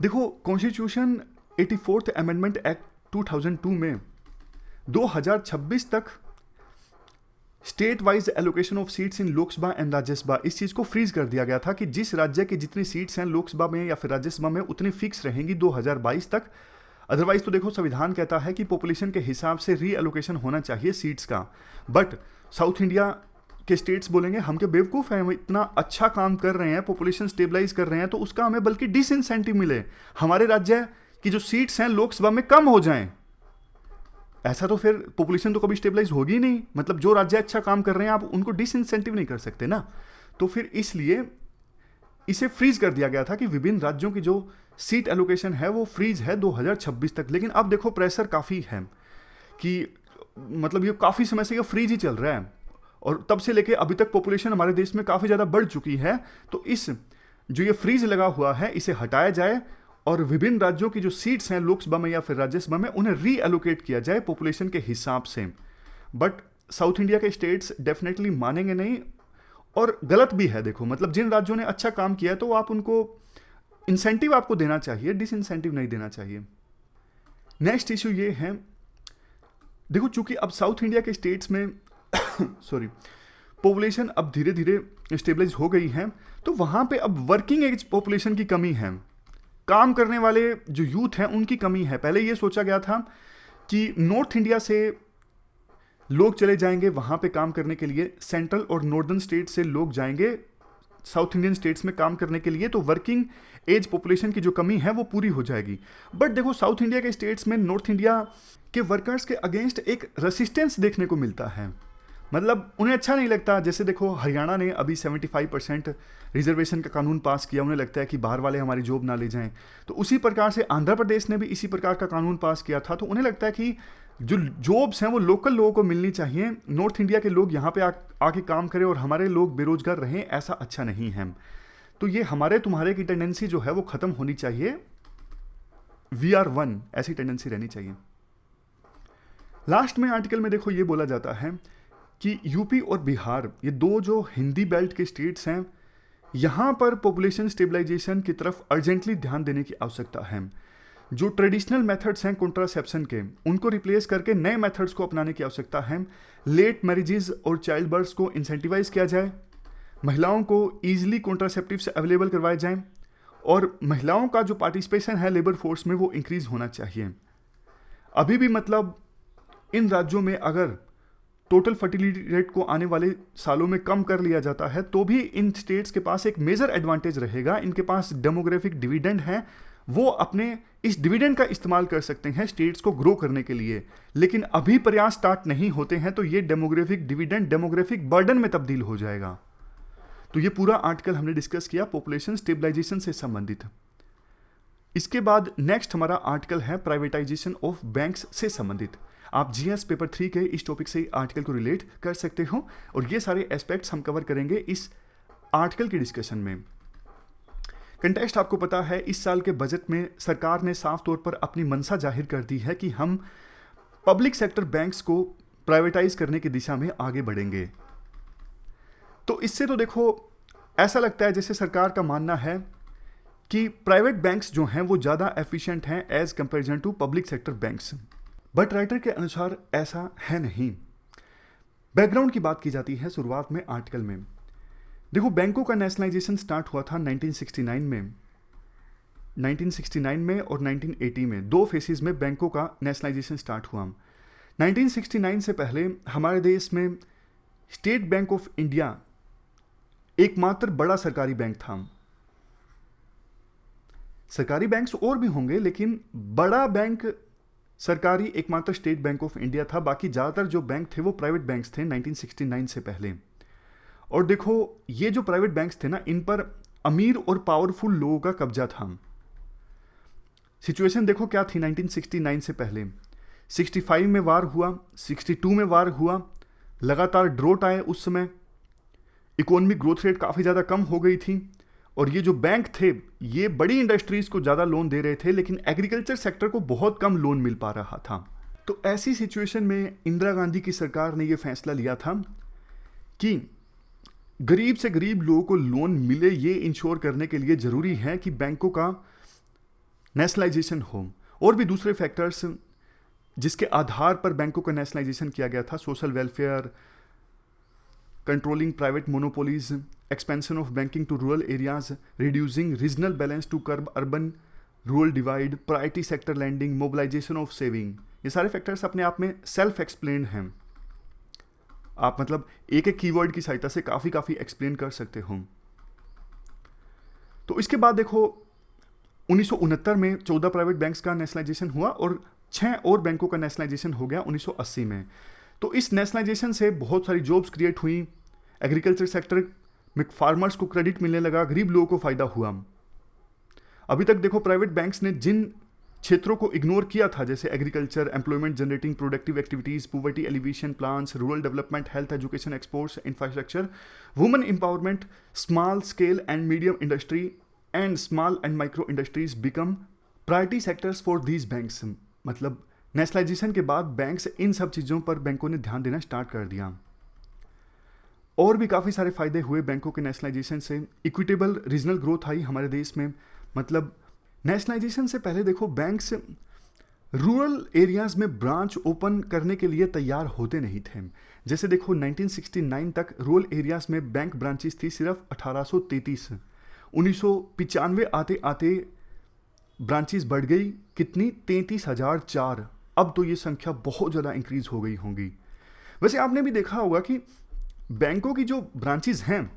S1: देखो कॉन्स्टिट्यूशन 84th अमेंडमेंट एक्ट 2002 में 2026 तक state wise allocation of seats in Lok Sabha and Rajya Sabha, इस चीज को फ्रीज कर दिया गया था कि जिस राज्य की जितनी सीट्स हैं लोकसभा में या फिर राज्यसभा में उतनी फिक्स रहेंगी 2022 तक। अदरवाइज तो देखो संविधान कहता है कि पॉपुलेशन के हिसाब से री एलोकेशन होना चाहिए सीट्स का, बट साउथ इंडिया के स्टेट्स बोलेंगे हम क्या बेवकूफ़ हैं, हम इतना अच्छा काम कर रहे हैं, पॉपुलेशन स्टेबलाइज कर रहे हैं, तो उसका हमें बल्कि डिसइंसेंटिव मिले, हमारे राज्य की जो सीट्स हैं लोकसभा में कम हो जाएं। ऐसा तो फिर पॉपुलेशन तो कभी स्टेबलाइज होगी नहीं, मतलब जो राज्य अच्छा काम कर रहे हैं आप उनको डिसइंसेंटिव नहीं कर सकते ना। तो फिर इसलिए इसे फ्रीज कर दिया गया था कि विभिन्न राज्यों की जो सीट एलोकेशन है वो फ्रीज है 2026 तक। लेकिन अब देखो प्रेशर काफ़ी है कि मतलब ये काफ़ी समय से ये फ्रीज ही चल रहा है और तब से लेके अभी तक पॉपुलेशन हमारे देश में काफ़ी ज़्यादा बढ़ चुकी है। तो इस जो ये फ्रीज लगा हुआ है इसे हटाया जाए और विभिन्न राज्यों की जो सीट्स हैं लोकसभा में या फिर राज्यसभा में उन्हें री एलोकेट किया जाए पॉपुलेशन के हिसाब से। बट साउथ इंडिया के स्टेट्स डेफिनेटली मानेंगे नहीं और गलत भी है। देखो मतलब जिन राज्यों ने अच्छा काम किया है तो आप उनको इंसेंटिव आपको देना चाहिए, डिसइंसेंटिव नहीं देना चाहिए। नेक्स्ट इशू ये है, देखो चूंकि अब साउथ इंडिया के स्टेट्स में सॉरी पॉपुलेशन अब धीरे धीरे स्टेबलाइज हो गई है, तो वहाँ पे अब वर्किंग एज पॉपुलेशन की कमी है, काम करने वाले जो यूथ हैं उनकी कमी है। पहले ये सोचा गया था कि नॉर्थ इंडिया से लोग चले जाएंगे वहाँ पे काम करने के लिए, सेंट्रल और नॉर्दर्न स्टेट से लोग जाएंगे साउथ इंडियन स्टेट्स में काम करने के लिए, तो वर्किंग एज पॉपुलेशन की जो कमी है वो पूरी हो जाएगी। बट देखो साउथ इंडिया के स्टेट्स में नॉर्थ इंडिया के वर्कर्स के अगेंस्ट एक रेसिस्टेंस देखने को मिलता है, मतलब उन्हें अच्छा नहीं लगता। जैसे देखो हरियाणा ने अभी 75% रिजर्वेशन का कानून पास किया, उन्हें लगता है कि बाहर वाले हमारी जॉब ना ले जाएं। तो उसी प्रकार से आंध्र प्रदेश ने भी इसी प्रकार का कानून पास किया था, तो उन्हें लगता है कि जो जॉब्स हैं वो लोकल लोगों को मिलनी चाहिए, नॉर्थ इंडिया के लोग यहाँ पे आके काम करें और हमारे लोग बेरोजगार रहें, ऐसा अच्छा नहीं है। तो ये हमारे तुम्हारे की टेंडेंसी जो है वो खत्म होनी चाहिए, वी आर वन ऐसी टेंडेंसी रहनी चाहिए। लास्ट में आर्टिकल में देखो ये बोला जाता है कि यूपी और बिहार ये दो जो हिंदी बेल्ट के स्टेट्स हैं, यहाँ पर पॉपुलेशन स्टेबलाइजेशन की तरफ अर्जेंटली ध्यान देने की आवश्यकता है। जो ट्रेडिशनल मेथड्स हैं कॉन्ट्रासेप्शन के उनको रिप्लेस करके नए मेथड्स को अपनाने की आवश्यकता है। लेट मैरिजेज और चाइल्ड बर्थ को इंसेंटिवाइज किया जाए, महिलाओं को ईजिली कॉन्ट्रासेप्टिव्स अवेलेबल करवाए जाएं और महिलाओं का जो पार्टिसिपेशन है लेबर फोर्स में वो इंक्रीज होना चाहिए। अभी भी मतलब इन राज्यों में अगर टोटल फर्टिलिटी रेट को आने वाले सालों में कम कर लिया जाता है तो भी इन स्टेट्स के पास एक मेजर एडवांटेज रहेगा। इनके पास डेमोग्राफिक डिविडेंड है, वो अपने इस डिविडेंड का इस्तेमाल कर सकते हैं स्टेट्स को ग्रो करने के लिए। लेकिन अभी प्रयास स्टार्ट नहीं होते हैं तो ये डेमोग्राफिक डिविडेंड डेमोग्राफिक बर्डन में तब्दील हो जाएगा। तो ये पूरा आर्टिकल हमने डिस्कस किया पॉपुलेशन स्टेबलाइजेशन से संबंधित। इसके बाद नेक्स्ट हमारा आर्टिकल है प्राइवेटाइजेशन ऑफ बैंक्स से संबंधित। आप जीएस पेपर 3 के इस टॉपिक से आर्टिकल को रिलेट कर सकते हो और ये सारे एस्पेक्ट्स हम कवर करेंगे इस आर्टिकल के डिस्कशन में। कंटेक्स्ट आपको पता है, इस साल के बजट में सरकार ने साफ तौर पर अपनी मंशा जाहिर कर दी है कि हम पब्लिक सेक्टर बैंक्स को प्राइवेटाइज करने की दिशा में आगे बढ़ेंगे। तो इससे तो देखो ऐसा लगता है जैसे सरकार का मानना है कि प्राइवेट बैंक्स जो हैं वो ज़्यादा एफिशिएंट हैं as comparison to public sector banks. But writer के अनुसार ऐसा है नहीं। बैकग्राउंड की बात की जाती है शुरुआत में आर्टिकल में। देखो बैंकों का नेशनलाइजेशन स्टार्ट हुआ था 1969 में और 1980 में, दो फेसेस में बैंकों का नेशनलाइजेशन स्टार्ट हुआ। 1969 से पहले हमारे देश में स्टेट बैंक ऑफ इंडिया एकमात्र बड़ा सरकारी बैंक था। सरकारी बैंक्स और भी होंगे लेकिन बड़ा बैंक सरकारी एकमात्र स्टेट बैंक ऑफ इंडिया था। बाकी ज़्यादातर जो बैंक थे वो प्राइवेट बैंक्स थे 1969 से पहले। और देखो ये जो प्राइवेट बैंक्स थे ना, इन पर अमीर और पावरफुल लोगों का कब्जा था। सिचुएशन देखो क्या थी 1969 से पहले। 65 में वार हुआ, 62 में वार हुआ, लगातार ड्रोट आए उस समय, इकोनॉमिक ग्रोथ रेट काफ़ी ज़्यादा कम हो गई थी और ये जो बैंक थे ये बड़ी इंडस्ट्रीज़ को ज़्यादा लोन दे रहे थे लेकिन एग्रीकल्चर सेक्टर को बहुत कम लोन मिल पा रहा था। तो ऐसी सिचुएशन में इंदिरा गांधी की सरकार ने यह फैसला लिया था कि गरीब से गरीब लोगों को लोन मिले, ये इंश्योर करने के लिए ज़रूरी है कि बैंकों का नेशनलाइजेशन हो। और भी दूसरे फैक्टर्स जिसके आधार पर बैंकों का नेशनलाइजेशन किया गया था, social welfare, controlling private monopolies, expansion of banking to rural areas, reducing regional balance to curb urban rural divide, priority sector lending, mobilisation of saving. ये सारे फैक्टर्स अपने आप में सेल्फ एक्सप्लेन्ड हैं। आप मतलब एक एक कीवर्ड की सहायता से काफ़ी एक्सप्लेन कर सकते हो। तो इसके बाद देखो 1969 में 14 प्राइवेट बैंक्स का नेशनलाइजेशन हुआ और 6 और बैंकों का नेशनलाइजेशन हो गया 1980 में। तो इस नेशनलाइजेशन से बहुत सारी जॉब्स क्रिएट हुई, एग्रीकल्चर सेक्टर में फार्मर्स को क्रेडिट मिलने लगा, गरीब लोगों को फायदा हुआ। अभी तक देखो प्राइवेट बैंक्स ने जिन क्षेत्रों को इग्नोर किया था, जैसे agriculture, employment generating productive activities, poverty alleviation plans, rural development, health, education, exports, infrastructure, women empowerment, small scale and medium industry and small and micro industries become priority sectors for these banks. मतलब nationalisation के बाद banks in सब चीज़ों पर बैंकों ने ध्यान देना स्टार्ट कर दिया। और भी काफ़ी सारे फायदे हुए बैंकों के नेशनलाइजेशन से। इक्विटेबल रीजनल ग्रोथ आई हमारे देश में। मतलब नेशनलाइजेशन से पहले देखो बैंक्स रूरल एरियाज में ब्रांच ओपन करने के लिए तैयार होते नहीं थे। जैसे देखो 1969 तक रूरल एरियाज में बैंक ब्रांचेस थी सिर्फ 1833। 1995 आते आते ब्रांचेस बढ़ गई कितनी, 33,004। अब तो ये संख्या बहुत ज़्यादा इंक्रीज हो गई होंगी। वैसे आपने भी देखा होगा कि बैंकों की जो ब्रांचेस हैं,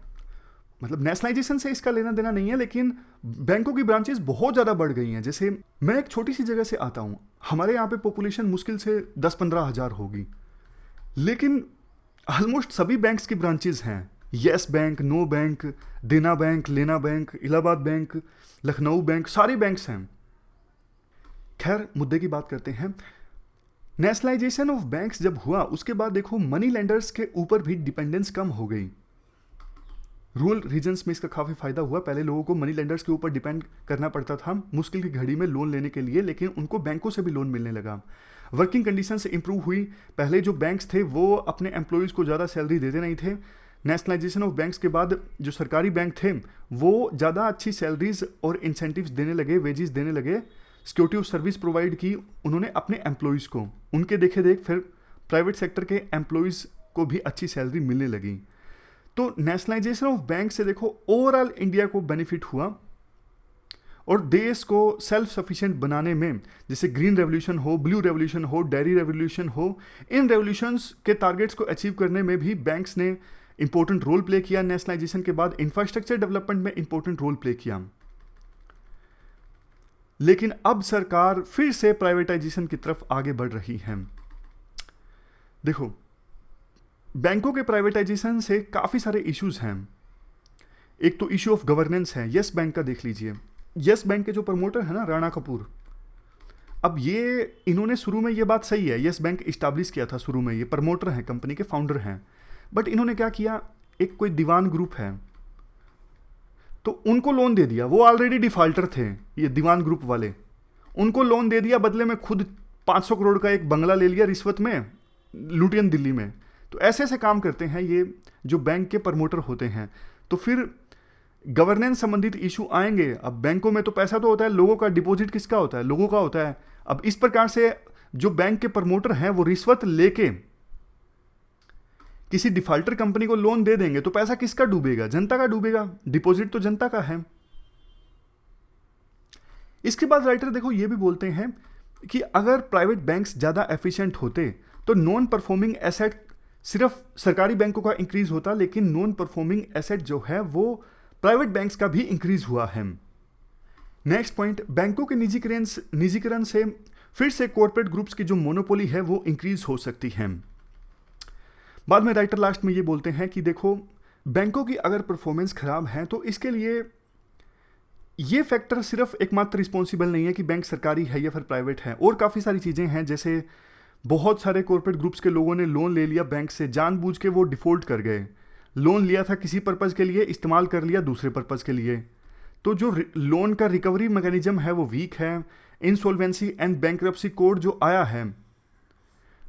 S1: मतलब नेशनलाइजेशन से इसका लेना देना नहीं है, लेकिन बैंकों की ब्रांचेस बहुत ज़्यादा बढ़ गई हैं। जैसे मैं एक छोटी सी जगह से आता हूँ, हमारे यहाँ पे पॉपुलेशन मुश्किल से 10-15 हज़ार होगी, लेकिन ऑलमोस्ट सभी बैंक्स की ब्रांचेस हैं। येस बैंक, नो बैंक, देना बैंक, लेना bank, Allahabad bank, Lucknow bank, सारे बैंक्स हैं। खैर मुद्दे की बात करते हैं। नेशनलाइजेशन ऑफ बैंक्स जब हुआ उसके बाद देखो मनी लेंडर्स के ऊपर भी डिपेंडेंस कम हो गई। रूरल रीजन्स में इसका काफ़ी फायदा हुआ। पहले लोगों को मनी लेंडर्स के ऊपर डिपेंड करना पड़ता था मुश्किल की घड़ी में लोन लेने के लिए, लेकिन उनको बैंकों से भी लोन मिलने लगा। वर्किंग कंडीशन से इंप्रूव हुई। पहले जो बैंक्स थे वो अपने एम्प्लॉयज़ को ज़्यादा सैलरी देते नहीं थे। नेशनलाइजेशन ऑफ बैंक्स के बाद जो सरकारी बैंक थे वो ज़्यादा अच्छी सैलरीज और इंसेंटिव्स देने लगे, वेजेस देने लगे, सिक्योरिटी ऑफ सर्विस प्रोवाइड की उन्होंने अपने एम्प्लॉयज़ को। उनके देखे देख फिर प्राइवेट सेक्टर के एम्प्लॉयज़ को भी अच्छी सैलरी मिलने लगी। तो नेशनलाइजेशन ऑफ बैंक से देखो ओवरऑल इंडिया को बेनिफिट हुआ और देश को सेल्फ सफिशिएंट बनाने में, जैसे ग्रीन रेवोल्यूशन हो, ब्लू रेवोल्यूशन हो, डेयरी रेवोल्यूशन हो, इन रेवोल्यूशंस के टारगेट्स को अचीव करने में भी बैंक्स ने इंपॉर्टेंट रोल प्ले किया। नेशनलाइजेशन के बाद इंफ्रास्ट्रक्चर डेवलपमेंट में इंपॉर्टेंट रोल प्ले किया। लेकिन अब सरकार फिर से प्राइवेटाइजेशन की तरफ आगे बढ़ रही है। देखो बैंकों के प्राइवेटाइजेशन से काफ़ी सारे इश्यूज हैं। एक तो इशू ऑफ गवर्नेंस है। यस बैंक का देख लीजिए। यस बैंक के जो प्रमोटर है ना, राणा कपूर, अब ये इन्होंने शुरू में ये बात सही है, यस बैंक इस्टेब्लिश किया था शुरू में, ये प्रमोटर हैं, कंपनी के फाउंडर हैं, बट इन्होंने क्या किया, एक कोई दीवान ग्रुप है तो उनको लोन दे दिया। वो ऑलरेडी डिफॉल्टर थे ये दीवान ग्रुप वाले, उनको लोन दे दिया, बदले में खुद 500 करोड़ का एक बंगला ले लिया रिश्वत में, लुटियन दिल्ली में। तो ऐसे ऐसे काम करते हैं ये जो बैंक के प्रमोटर होते हैं। तो फिर गवर्नेंस संबंधित इशू आएंगे। अब बैंकों में तो पैसा तो होता है, लोगों का डिपॉजिट किसका होता है, लोगों का होता है। अब इस प्रकार से जो बैंक के प्रमोटर हैं वो रिश्वत लेके किसी डिफॉल्टर कंपनी को लोन दे देंगे तो पैसा किसका डूबेगा, जनता का डूबेगा, डिपॉजिट तो जनता का है। इसके बाद राइटर देखो ये भी बोलते हैं कि अगर प्राइवेट बैंक्स ज़्यादा एफिशिएंट होते तो नॉन परफॉर्मिंग एसेट सिर्फ सरकारी बैंकों का इंक्रीज होता, लेकिन नॉन परफॉर्मिंग एसेट जो है वो प्राइवेट बैंक्स का भी इंक्रीज हुआ है। नेक्स्ट पॉइंट, बैंकों के निजीकरण से फिर से कॉर्पोरेट ग्रुप्स की जो मोनोपोली है वो इंक्रीज हो सकती है। बाद में राइटर लास्ट में ये बोलते हैं कि देखो बैंकों की अगर परफॉर्मेंस खराब है तो इसके लिए ये फैक्टर सिर्फ एकमात्र रिस्पॉन्सिबल नहीं है कि बैंक सरकारी है या फिर प्राइवेट है, और काफ़ी सारी चीज़ें हैं। जैसे बहुत सारे कॉर्पोरेट ग्रुप्स के लोगों ने लोन ले लिया बैंक से, जानबूझ के वो डिफ़ॉल्ट कर गए। लोन लिया था किसी पर्पज़ के लिए, इस्तेमाल कर लिया दूसरे पर्पज़ के लिए। तो जो लोन का रिकवरी मैकेनिज्म है वो वीक है। इंसॉल्वेंसी एंड बैंक्रप्सी कोड जो आया है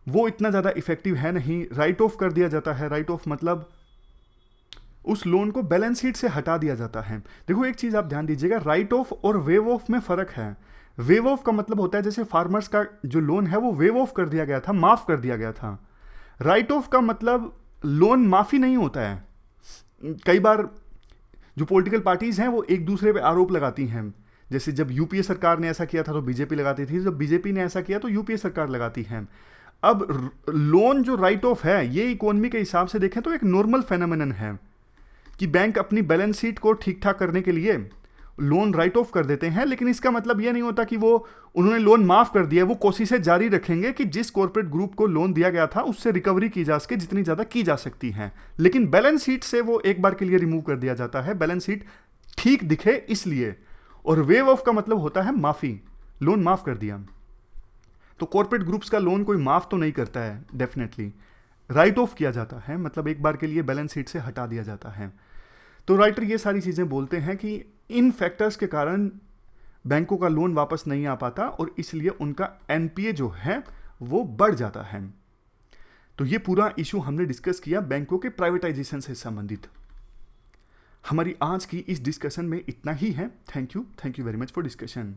S1: वो इतना ज़्यादा इफेक्टिव है नहीं, राइट ऑफ कर दिया जाता है। राइट ऑफ मतलब उस लोन को बैलेंस शीट से हटा दिया जाता है। देखो एक चीज़ आप ध्यान दीजिएगा, राइट ऑफ और वेव ऑफ में फ़र्क है। वेव ऑफ का मतलब होता है जैसे फार्मर्स का जो लोन है वो वेव ऑफ कर दिया गया था, माफ़ कर दिया गया था। राइट ऑफ का मतलब लोन माफ़ी नहीं होता है। कई बार जो पॉलिटिकल पार्टीज़ हैं वो एक दूसरे पे आरोप लगाती हैं, जैसे जब यूपीए सरकार ने ऐसा किया था तो बीजेपी लगाती थी, जब बीजेपी ने ऐसा किया तो यूपीए सरकार लगाती है। अब लोन जो राइट ऑफ है ये इकोनॉमी के हिसाब से देखें तो एक नॉर्मल फेनोमेनन है कि बैंक अपनी बैलेंस शीट को ठीक ठाक करने के लिए लोन राइट ऑफ कर देते हैं, लेकिन इसका मतलब यह नहीं होता कि वो उन्होंने लोन माफ कर दिया। वो कोशिशें जारी रखेंगे कि जिस कॉर्पोरेट ग्रुप को लोन दिया गया था उससे रिकवरी की जा सके जितनी ज़्यादा की जा सकती है, लेकिन बैलेंस शीट से वो एक बार के लिए रिमूव कर दिया जाता है, बैलेंस शीट ठीक दिखे इसलिए। और वेव ऑफ का मतलब होता है माफ़ी, लोन माफ़ कर दिया। तो कॉर्पोरेट ग्रुप्स का लोन कोई माफ़ तो नहीं करता है, डेफिनेटली राइट ऑफ किया जाता है, मतलब एक बार के लिए बैलेंस शीट से हटा दिया जाता है। तो राइटर ये सारी चीज़ें बोलते हैं कि इन फैक्टर्स के कारण बैंकों का लोन वापस नहीं आ पाता और इसलिए उनका एनपीए जो है वो बढ़ जाता है। तो ये पूरा इशू हमने डिस्कस किया बैंकों के प्राइवेटाइजेशन से संबंधित। हमारी आज की इस डिस्कशन में इतना ही है। Thank you very much for discussion.